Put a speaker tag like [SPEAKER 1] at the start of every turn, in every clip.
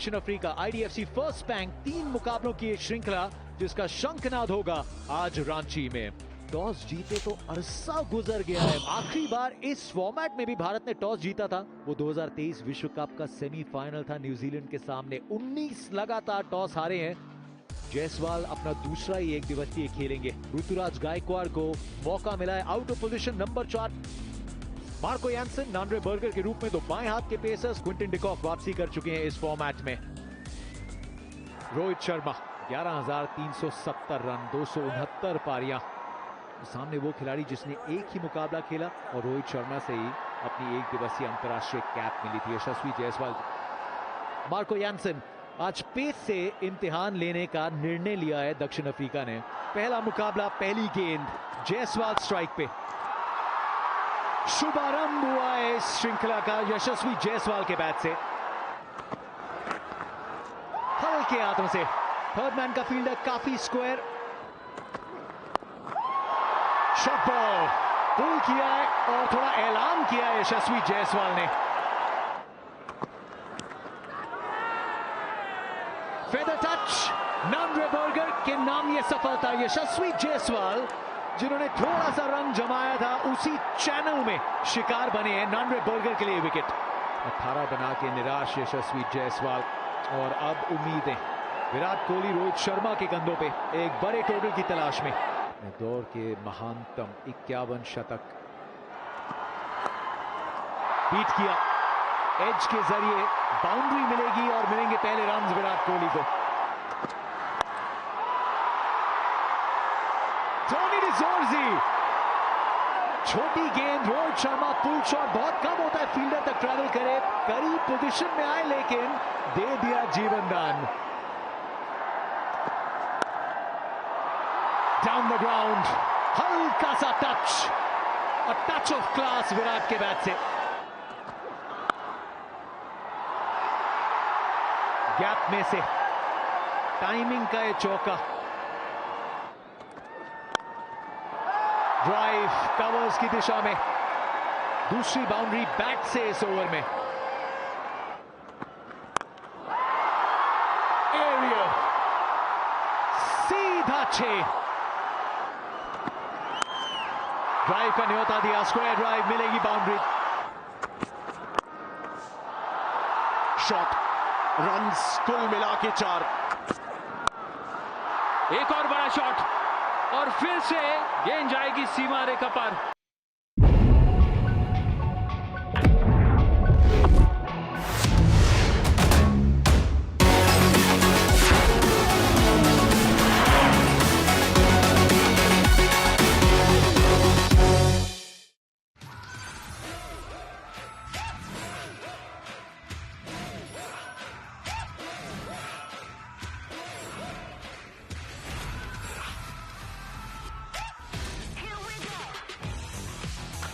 [SPEAKER 1] दक्षिण Africa IDFC first bank 3 मुकाबलों की एक श्रृंखला जिसका शंखनाद होगा आज रांची में। टॉस जीते तो अरसा गुजर गया है। आखिरी बार इस फॉर्मेट में भी भारत ने टॉस जीता था, वो 2023 विश्व कप का सेमीफाइनल था न्यूजीलैंड के सामने। 19 लगातार टॉस हारे हैं। जायसवाल अपना दूसरा ही एक दिवसीय खेलेंगे। ऋतुराज गायकवाड़ को मौका मिला है out of position number 4। Marco Jansen Nandre Burger के रूप में दो बाएं हाथ के पेसर्स क्विंटन डिकॉक वापसी कर चुके हैं इस फॉर्मेट में। रोहित शर्मा 11,370 रन, 269 पारियां। सामने वो खिलाड़ी जिसने एक ही मुकाबला खेला और रोहित शर्मा से ही अपनी एक दिवसीय अंतरराष्ट्रीय कैप मिली थी। यशस्वी जायसवाल। मार्को यानसन आज पेस से इम्तिहान लेने का निर्णय लिया है दक्षिण अफ्रीका ने। पहला मुकाबला, पहली गेंद, जायसवाल स्ट्राइक पे। शुभारंभ हुआ है इस श्रृंखला का यशस्वी जायसवाल के बैट से। हल्के हाथों से थर्ड मैन का फील्डर काफी स्क्वायर। शॉट बॉल पुल किया है और थोड़ा ऐलान किया है यशस्वी जायसवाल ने। फेदर टच नांड्रे बर्गर के नाम ये सफलता। यशस्वी जायसवाल जिन्होंने थोड़ा सा रंग जमाया था उसी चैनल में शिकार बने हैं नांड्रे बर्गर के लिए विकेट। 18 बना के निराश यशस्वी जायसवाल और अब उम्मीदें विराट कोहली रोहित शर्मा के कंधों पे एक बड़े टोटल की तलाश में। दौर के महानतम 51 शतक बीट किया। एज के जरिए बाउंड्री मिलेगी और मिलेंगे पहले रन्स विराट कोहली को। टोनी डिजोर्जी, छोटी गेंद, रोहित शर्मा पुल शॉट बहुत कम होता है फील्डर तक ट्रैवल करे, करीब पोजीशन में आए लेकिन दे दिया जीवन दान। डाउन द ग्राउंड, हल्का सा touch, a touch of class Virat के बैट से। गैप में से टाइमिंग का ये चौका। ड्राइव कवर्स की दिशा में, दूसरी बाउंड्री बैट से इस ओवर में। एरियर सीधा 6। ड्राइव का न्योता दिया, स्क्वायर ड्राइव, मिलेगी बाउंड्री।
[SPEAKER 2] शॉट, रन्स कुल मिला के 4।
[SPEAKER 3] एक और बड़ा शॉट और फिर से गेंद जाएगी सीमा रेखा पार।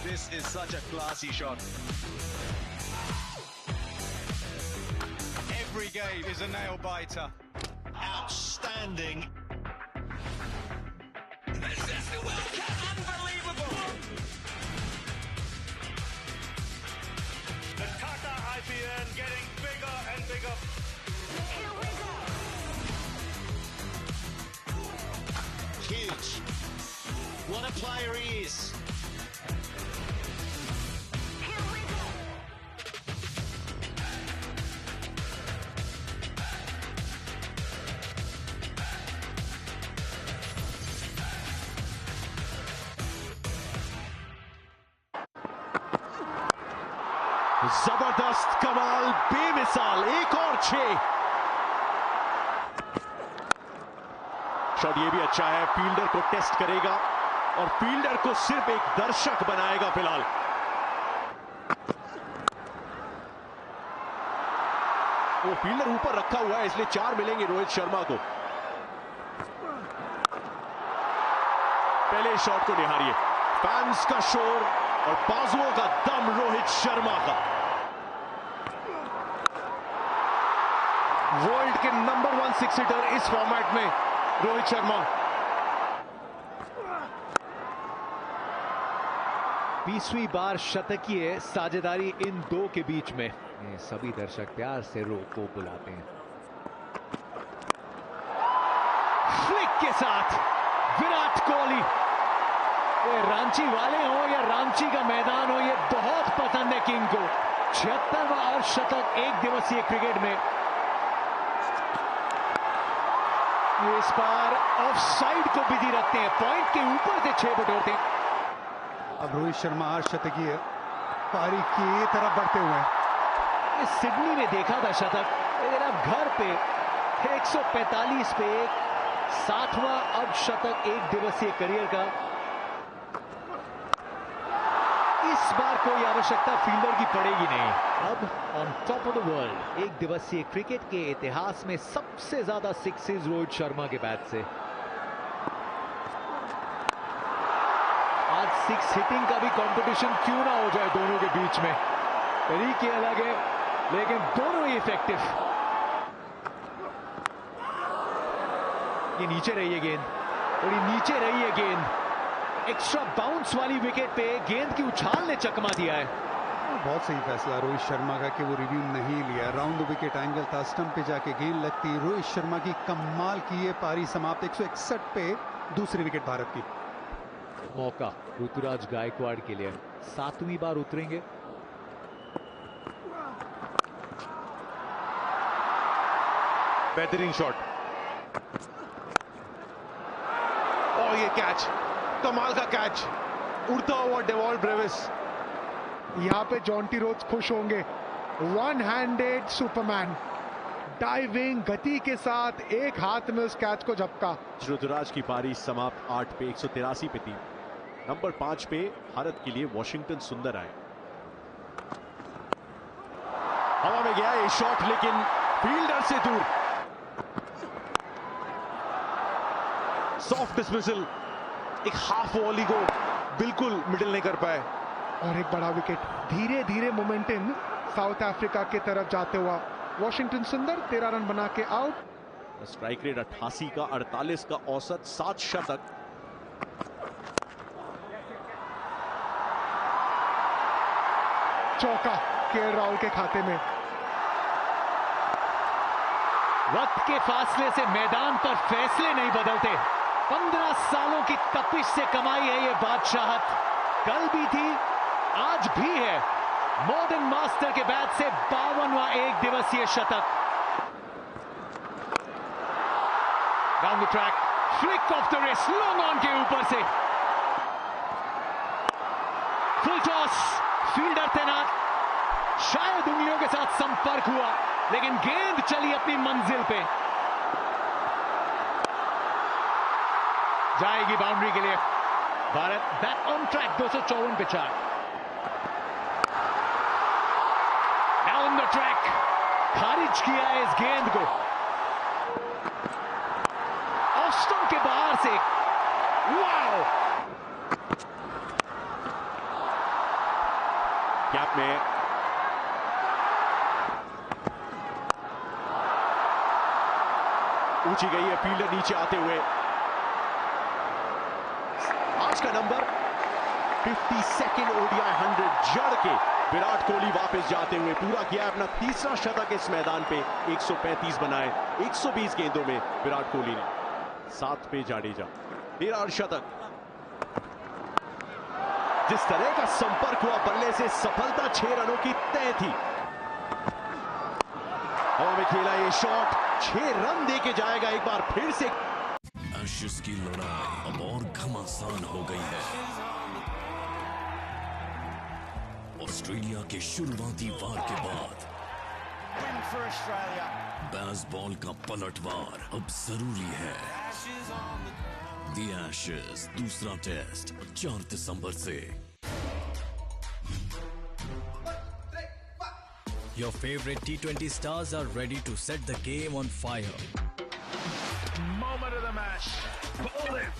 [SPEAKER 2] This is such a classy shot. Every game is a nail biter. Outstanding. This is the World Cup. Unbelievable.
[SPEAKER 4] The Tata IPN getting bigger and bigger.
[SPEAKER 5] Here we go.
[SPEAKER 2] Huge. What a player he is.
[SPEAKER 5] Here we go.
[SPEAKER 2] जबरदस्त, कमाल, बेमिसाल, एक और 6। Shot ये भी अच्छा है, fielder को टेस्ट करेगा और फील्डर को सिर्फ एक दर्शक बनाएगा फिलहाल। वो फील्डर ऊपर रखा हुआ है इसलिए 4 मिलेंगे रोहित शर्मा को। पहले शॉट को निहारिए, फैंस का शोर और बाजुओं का दम रोहित शर्मा का। वर्ल्ड के नंबर 1 6 हिटर इस फॉर्मेट में रोहित शर्मा।
[SPEAKER 1] 20वीं बार शतकीय साझेदारी इन दो के बीच में। सभी दर्शक प्यार से रो को बुलाते हैं। के साथ विराट कोहली, ये रांची वाले हो या रांची का मैदान हो, ये बहुत पसंद है किंग को। 76वां अर्धशतक एक दिवसीय क्रिकेट में। इस बार ऑफ साइड को बिजी रखते हैं, पॉइंट के ऊपर से 6 बटोरते हैं।
[SPEAKER 6] अब रोहित शर्मा अर्धशतकीय पारी की तरफ बढ़ते हुए हैं।
[SPEAKER 1] इस सिडनी में देखा था शतक, लेकिन अब घर पे 145 पे एक 60वां अर्धशतक एक दिवसीय करियर का। इस बार कोई आवश्यकता फील्डर की पड़ेगी नहीं। अब on top of the world, एक दिवसीय क्रिकेट के इतिहास में सबसे ज्यादा सिक्सेस रोहित शर्मा के बैट से। आज 6 हिटिंग का भी कंपटीशन क्यों ना हो जाए दोनों के बीच में। तरीके अलग है लेकिन दोनों ही इफेक्टिव। ये नीचे रही है गेंद, और ये नीचे रही है गेंद। एक्स्ट्रा बाउंस वाली विकेट पे गेंद की उछाल ने चकमा दिया है।
[SPEAKER 6] बहुत सही फैसला रोहित शर्मा का कि वो रिव्यू नहीं लिया। राउंड द विकेट एंगल था, स्टंप पे जाके गेंद लगती। रोहित शर्मा की कमाल की ये पारी समाप्त 161 पे दूसरी विकेट भारत की।
[SPEAKER 1] मौका ऋतुराज गायकवाड़ के लिए 7वीं बार उतरेंगे।
[SPEAKER 2] बेहतरीन शॉट, और ये कैच, कमाल का कैच, उड़ता हुआ डेवॉल ब्रेविस।
[SPEAKER 7] यहाँ पे जॉन्टी रोड्स खुश होंगे। वन हैंडेड सुपरमैन, डाइविंग गति के साथ एक हाथ में उस कैच को झपका।
[SPEAKER 2] ऋतुराज की पारी समाप्त 8 पे 183 पे थी। नंबर 5 पे भारत के लिए वॉशिंगटन सुंदर आए। हवा में गया ये शॉट, लेकिन फील्डर से दूर। सॉफ्ट डिसमिसल, एक हाफ वॉली को बिल्कुल मिडिल नहीं कर पाए।
[SPEAKER 7] और एक बड़ा विकेट, धीरे धीरे मोमेंटम साउथ अफ्रीका की तरफ जाते हुआ वॉशिंगटन सुंदर 13 रन बना के आउट।
[SPEAKER 2] स्ट्राइक रेट 88 का, 48 का औसत, 7 शतक।
[SPEAKER 7] चौका केएल राहुल के खाते में।
[SPEAKER 1] वक्त के फासले से मैदान पर फैसले नहीं बदलते। 15 सालों की तपिश से कमाई है ये बादशाहत। कल भी थी, आज भी है। मॉडर्न मास्टर के बैट से 52वां एक दिवसीय शतक। Down the track, flick of the wrist, long on के ऊपर से फुल टॉस, फील्डर तैनात। शायद उंगलियों के साथ संपर्क हुआ, लेकिन गेंद चली अपनी मंजिल पे। जाएगी बाउंड्री के लिए। भारत बैक ऑन ट्रैक, 254 पे 4। डाउन द ट्रैक, खारिज किया है इस गेंद को। ऑफ स्टंप के बाहर से, वाओ!
[SPEAKER 2] गैप में ऊंची गई है, फील्डर नीचे आते हुए। आज का नंबर 52nd ODI 100 जड़ के विराट कोहली वापस जाते हुए पूरा किया अपना तीसरा शतक इस मैदान पे। 135 बनाए 120 गेंदों में विराट कोहली ने। 7 पे जाडेजा, 13 शतक। जिस तरह का संपर्क हुआ बल्ले से, सफलता 6 रनों की तय थी। हवा में खेला ये शॉट, 6 रन दे के जाएगा एक बार फिर से।
[SPEAKER 8] एशेज की लड़ाई अब और घमासान हो गई है। ऑस्ट्रेलिया के शुरुआती वार के बाद बेसबॉल का पलटवार अब जरूरी है। द एशेज दूसरा टेस्ट 4 दिसंबर से।
[SPEAKER 9] Your favorite T20 stars are ready to set the game on fire.
[SPEAKER 4] Moment of the match.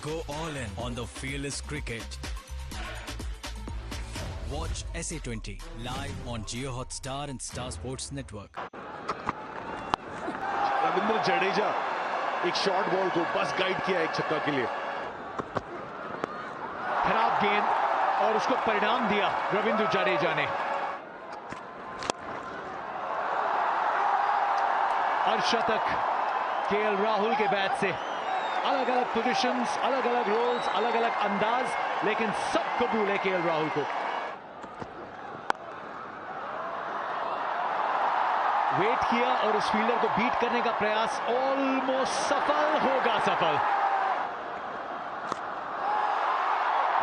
[SPEAKER 9] Go all in on the fearless cricket. Watch SA20 live on Jio Hotstar and Star Sports Network.
[SPEAKER 2] Ravindra Jadeja एक short ball को बस guide किया एक छक्का के लिए।
[SPEAKER 1] खराब गेंद और उसको परिणाम दिया रविंद्र जडेजा ने। अर्धशतक केएल राहुल के बैट से। अलग अलग पोजीशंस, अलग अलग रोल्स, अलग अलग अंदाज, लेकिन सब कबूल है केएल राहुल को। वेट किया और उस फील्डर को बीट करने का प्रयास ऑलमोस्ट सफल होगा, सफल।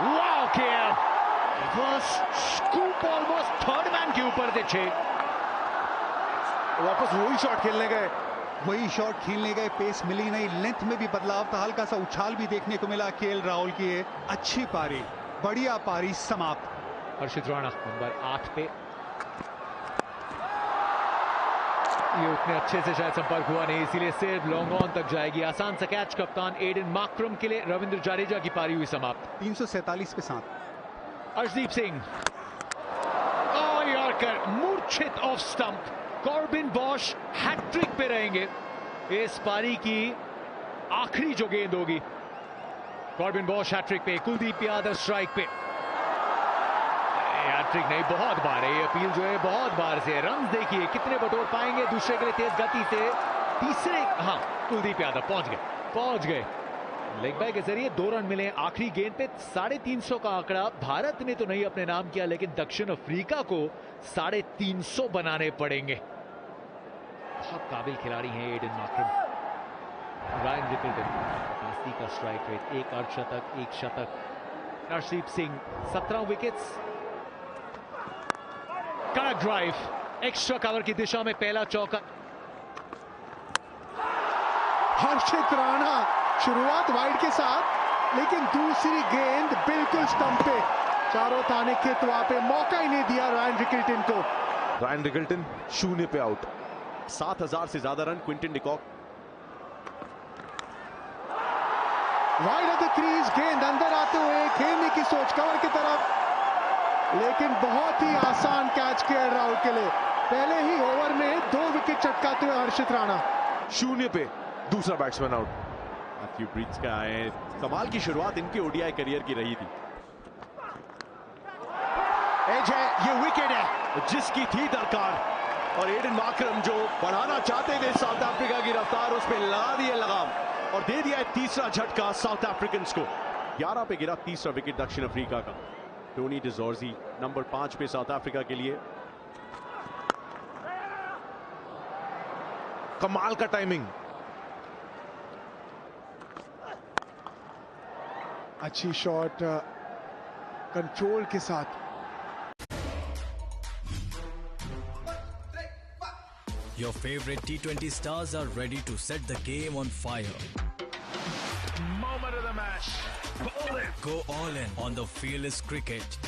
[SPEAKER 1] Wow KL, scoop almost third man के ऊपर थे 6।
[SPEAKER 7] वापस वही शॉट खेलने गए,
[SPEAKER 6] वही शॉट खेलने गए, पेस मिली नहीं, लेंथ में भी बदलाव था, हल्का सा उछाल भी देखने को मिला केएल राहुल की। अच्छी पारी, बढ़िया पारी, समाप्त।
[SPEAKER 1] हर्षित राणा नंबर 8 पे, ये उतने अच्छे से शायद संपर्क हुआ नहीं, इसीलिए सिर्फ लॉन्ग ऑन तक जाएगी। आसान सा कैच कप्तान एडन मार्करम के लिए। रविंद्र जडेजा की पारी हुई समाप्त।
[SPEAKER 6] 347 पे 7।
[SPEAKER 1] अर्शदीप सिंह यॉर्कर मूर्छित off stump. Corbin Bosch hat trick पे रहेंगे। इस पारी की आखिरी जो गेंद होगी, कॉर्बिन बॉश हैट्रिक पे, कुलदीप यादव स्ट्राइक पे। हैट्रिक नहीं, बहुत बार है ये अपील जो है, बहुत बार से। रन्स देखिए कितने बटोर पाएंगे दूसरे के लिए तेज गति से। तीसरे, हाँ, कुलदीप यादव पहुंच गए। लेग बाय के जरिए 2 रन मिले आखिरी गेंद पे। 350 का आंकड़ा भारत ने तो नहीं अपने नाम किया, लेकिन दक्षिण अफ्रीका को 350 बनाने पड़ेंगे। बहुत काबिल खिलाड़ी हैं एडन मार्करम। रायन रिकल्टन 85 का स्ट्राइक रेट, 1 अर्धशतक, 1 शतक। अर्शदीप सिंह 17 विकेट्स। कड़क ड्राइव, एक्स्ट्रा कवर की दिशा में पहला चौका।
[SPEAKER 7] हर्षित राणा शुरुआत वाइड के साथ, लेकिन दूसरी गेंद बिल्कुल स्टंप पे। चारों थाने खेतवा पे, मौका ही नहीं दिया रायन रिकल्टन को।
[SPEAKER 2] रायन रिकल्टन 0 पे आउट। 7000 से ज्यादा run Quinton de Kock.
[SPEAKER 7] Wide of the crease, गेंद अंदर आते हुए खेलने की सोच कवर की तरफ, लेकिन बहुत ही आसान कैच केएल राहुल के लिए। पहले ही ओवर में 2 विकेट चटकाते हुए हर्षित राणा।
[SPEAKER 2] 0 पे दूसरा बैट्समैन आउट। मैथ्यू ब्रीट्स का है। कमाल की शुरुआत इनके ओडीआई करियर की रही थी। एज है, ये विकेट है जिसकी थी दरकार, और एडन मार्करम जो बढ़ाना चाहते थे साउथ अफ्रीका की रफ्तार, उस पर लगा दिए लगाम और दे दिया है तीसरा झटका साउथ अफ्रीकन्स को। 11 पे गिरा तीसरा विकेट दक्षिण अफ्रीका का। टोनी डिजॉर्जी नंबर 5 पे साउथ अफ्रीका के लिए। कमाल का टाइमिंग,
[SPEAKER 7] अच्छी शॉट कंट्रोल के साथ।
[SPEAKER 9] Your favorite T20 stars are ready to set the game on fire.
[SPEAKER 4] Moment of the match.
[SPEAKER 9] Go all in on the fearless cricket.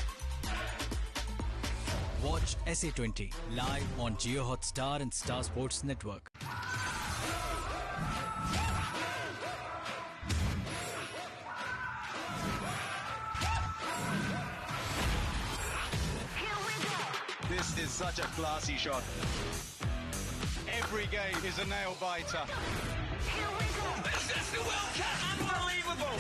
[SPEAKER 9] Watch SA20 live on Jio Hotstar and Star Sports Network.
[SPEAKER 5] This
[SPEAKER 10] is such a classy shot. Every game is a nail biter.
[SPEAKER 4] This is the World Cup. Unbelievable.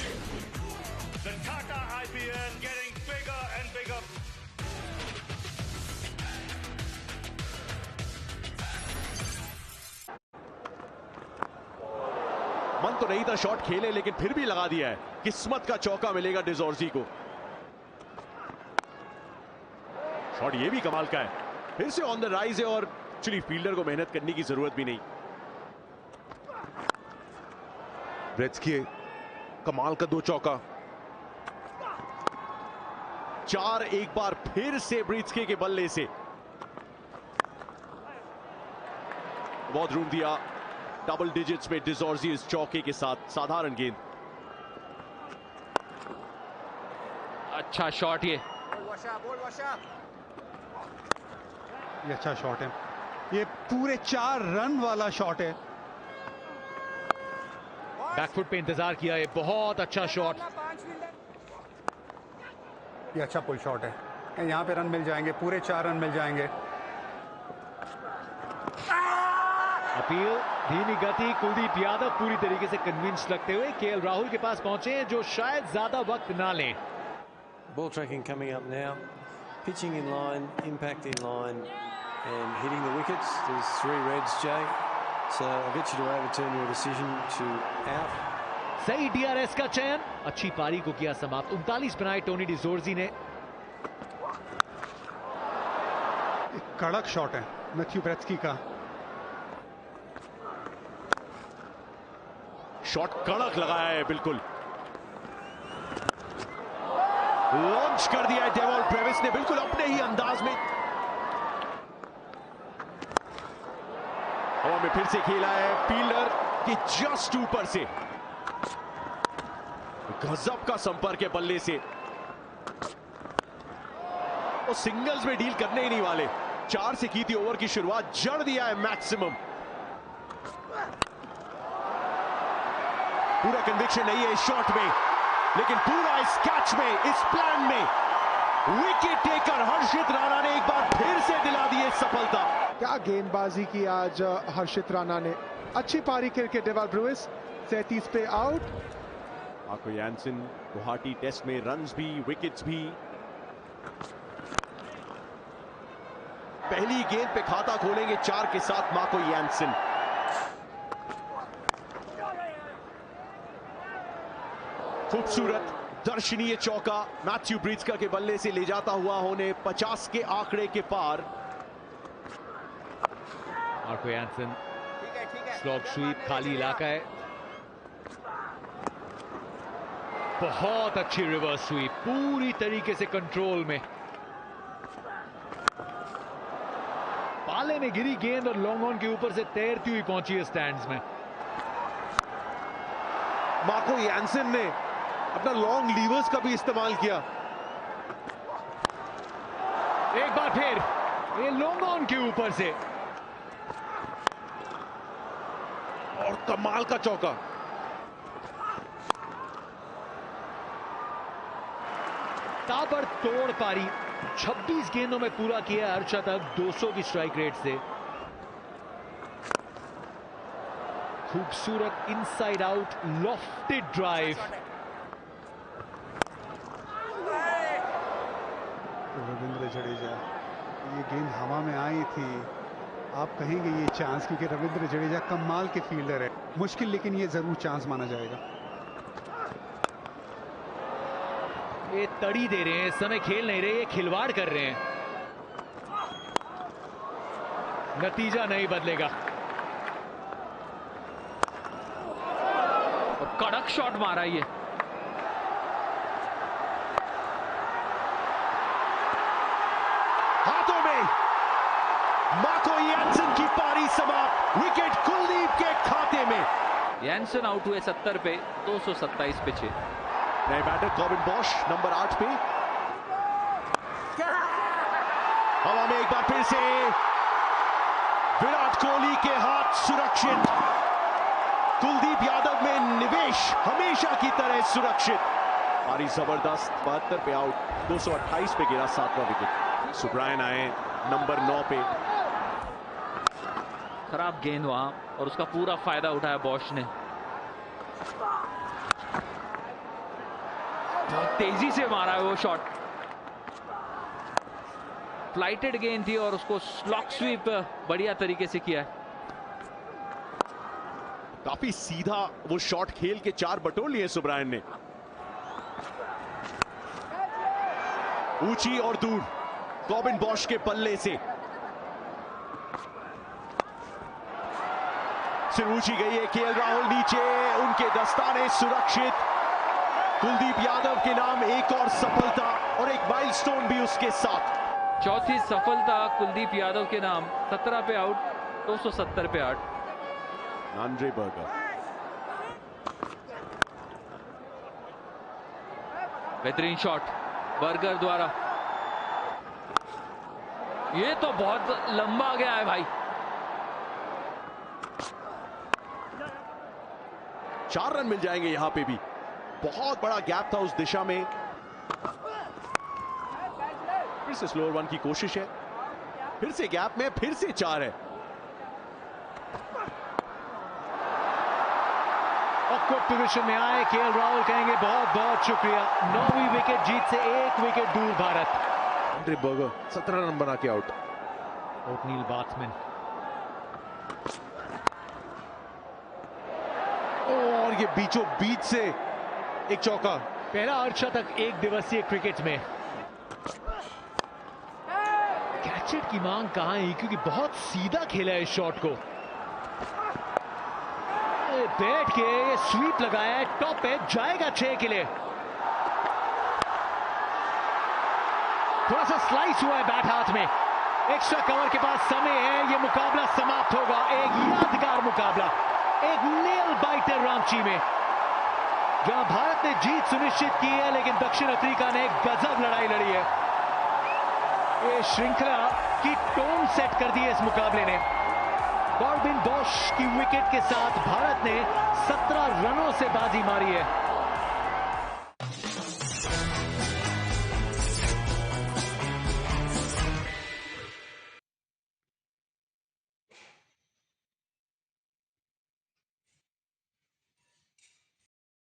[SPEAKER 4] The Tata IPN getting bigger and bigger.
[SPEAKER 2] मन तो नहीं था shot खेले, लेकिन फिर भी लगा दिया है। किस्मत का चौका मिलेगा डिजॉर्जी को। शॉट ये भी कमाल का है, फिर से ऑन द राइज है और एक्चुअली फील्डर को मेहनत करने की जरूरत भी नहीं। ब्रेट्सकी कमाल का 2 चौका। 4 एक बार फिर से ब्रेट्सकी के बल्ले से। बहुत रूम दिया, डबल डिजिट्स में डिजॉर्जी इस चौके के साथ। साधारण गेंद,
[SPEAKER 3] अच्छा शॉट ये
[SPEAKER 6] अच्छा शॉट है, ये पूरे 4 रन वाला शॉट है।
[SPEAKER 1] बैकफुट पे इंतजार किया, ये बहुत अच्छा शॉट।
[SPEAKER 6] ये अच्छा पुल शॉट है, यहाँ पे रन मिल जाएंगे, पूरे 4 रन मिल जाएंगे।
[SPEAKER 1] अपील, धीमी गति, कुलदीप यादव पूरी तरीके से कन्विंस लगते हुए केएल राहुल के पास पहुंचे, जो शायद ज्यादा वक्त ना लें।
[SPEAKER 11] Ball tracking coming up now, pitching in line, impact in line, and hitting the wickets. There's 3 reds, Jay. So I'll get you to overturn your decision to out.
[SPEAKER 1] सही डीआरएस का चयन, अच्छी पारी को किया समाप्त। 39 बनाए टोनी डिजोर्जी ने।
[SPEAKER 6] एक कड़क शॉट है मैथ्यू ब्रेत्सकी का।
[SPEAKER 2] शॉट कड़क लगाया है, बिल्कुल लॉन्च कर दिया है डेवॉल ब्रेविस ने बिल्कुल अपने ही अंदाज में। हवा में फिर से खेला है फील्डर के जस्ट ऊपर से, गजब का संपर्क है बल्ले से। और सिंगल्स में डील करने ही नहीं वाले। 4 से की थी ओवर की शुरुआत, जड़ दिया है मैक्सिमम। पूरा कन्विक्शन नहीं है इस शॉट में, लेकिन पूरा इस कैच में, इस प्लान में विकेट टेकर हर्षित राणा ने एक बार फिर से दिला दी है सफलता।
[SPEAKER 7] क्या गेंदबाजी की आज हर्षित राणा ने। अच्छी पारी खेल के डेवॉल ब्रेविस 37 पे out.
[SPEAKER 2] Marco Jansen Guwahati test में रन्स भी विकेट्स भी। पहली गेंद पे खाता खोलेंगे 4 के साथ मार्को यानसन। खूबसूरत दर्शनीय चौका मैथ्यू ब्रेत्सकी के बल्ले से ले जाता हुआ होने 50 के आंकड़े के पार।
[SPEAKER 1] मार्को यानसन स्लॉग स्वीप, खाली इलाका है। बहुत अच्छी रिवर्स स्वीप, पूरी तरीके से कंट्रोल में। पाले में गिरी गेंद और लॉन्ग ऑन के ऊपर से तैरती हुई पहुंची है स्टैंड्स में।
[SPEAKER 2] मार्को यानसन ने अपना लॉन्ग लीवर्स का भी इस्तेमाल किया।
[SPEAKER 1] एक बार फिर ये लॉन्ग ऑन के ऊपर से,
[SPEAKER 2] और कमाल का चौका।
[SPEAKER 1] ताबड़तोड़ पारी, 26 गेंदों में पूरा किया अर्धशतक 200 की स्ट्राइक रेट से। खूबसूरत inside out lofted drive.
[SPEAKER 6] Ravindra Jadeja, ये गेंद हवा में आई थी, आप कहेंगे ये चांस, क्योंकि रविंद्र जडेजा कमाल के फील्डर है। मुश्किल, लेकिन ये जरूर चांस माना जाएगा।
[SPEAKER 1] ये तड़ी दे रहे हैं, इस समय खेल नहीं रहे, ये खिलवाड़ कर रहे हैं। नतीजा नहीं बदलेगा।
[SPEAKER 3] और कड़क शॉट मारा ये।
[SPEAKER 2] हाथों में मार्को यानसन की पारी समाप्त। विकेट कुलदीप के खाते में।
[SPEAKER 3] यानसन आउट हुए 70 पे, 227 पे 6।
[SPEAKER 2] नए बैटर कॉबिन बॉश नंबर 8 पे। हवा में एक बार फिर से विराट कोहली के हाथ सुरक्षित। कुलदीप यादव में निवेश हमेशा की तरह सुरक्षित। पारी जबरदस्त, 72 पे आउट, 228 पे गिरा 7वां विकेट। सुब्रायन आए नंबर 9 पे।
[SPEAKER 3] खराब गेंद वहां और उसका पूरा फायदा उठाया बॉश ने। बहुत तेजी से मारा है वो शॉट। फ्लाइटेड गेंद थी और उसको स्लॉक स्वीप बढ़िया तरीके से किया है।
[SPEAKER 2] काफी सीधा वो शॉट खेल के 4 बटोर लिए सुब्रायन ने। ऊंची और दूर कॉबिन बॉश के पल्ले से सिर ऊंची गई है। केएल राहुल नीचे, उनके दस्ताने सुरक्षित। कुलदीप यादव के नाम एक और सफलता और एक माइलस्टोन भी उसके साथ।
[SPEAKER 3] चौथी सफलता कुलदीप यादव के नाम। 17 पे आउट, 270 पे 8।
[SPEAKER 2] आंद्रे बर्गर,
[SPEAKER 3] बेहतरीन शॉट बर्गर द्वारा। ये तो बहुत लंबा गया है भाई।
[SPEAKER 2] 4 रन मिल जाएंगे यहां पे भी। बहुत बड़ा गैप था उस दिशा में। फिर से स्लोअर वन की कोशिश है, फिर से गैप में, फिर से 4 है।
[SPEAKER 1] ऑकवर्ड पोजीशन में आए केएल राहुल, कहेंगे बहुत बहुत शुक्रिया। 9वीं विकेट जीत से 1 विकेट दूर भारत।
[SPEAKER 2] आंद्रे बर्गर 17 रन बना के आउट।
[SPEAKER 1] ओटनील बैट्समैन,
[SPEAKER 2] और के बीचों बीच से एक चौका।
[SPEAKER 1] पहला अर्धशतक एक दिवसीय क्रिकेट में। कैचेट की मांग कहां है, क्योंकि बहुत सीधा खेला है इस शॉट को। बैठ के ये स्वीप लगाया है, टॉप पे जाएगा 6 के लिए। थोड़ा सा स्लाइस हुआ है बैट हाथ में। एक्स्ट्रा कवर के पास समय है, ये मुकाबला समाप्त होगा। एक यादगार मुकाबला, एक नेल बाइटर रांची में, जहां भारत ने जीत सुनिश्चित की है, लेकिन दक्षिण अफ्रीका ने गजब लड़ाई लड़ी है। ये श्रृंखला की टोन सेट कर दी है इस मुकाबले ने। कॉर्बिन बॉश की विकेट के साथ भारत ने 17 रनों से बाजी मारी है।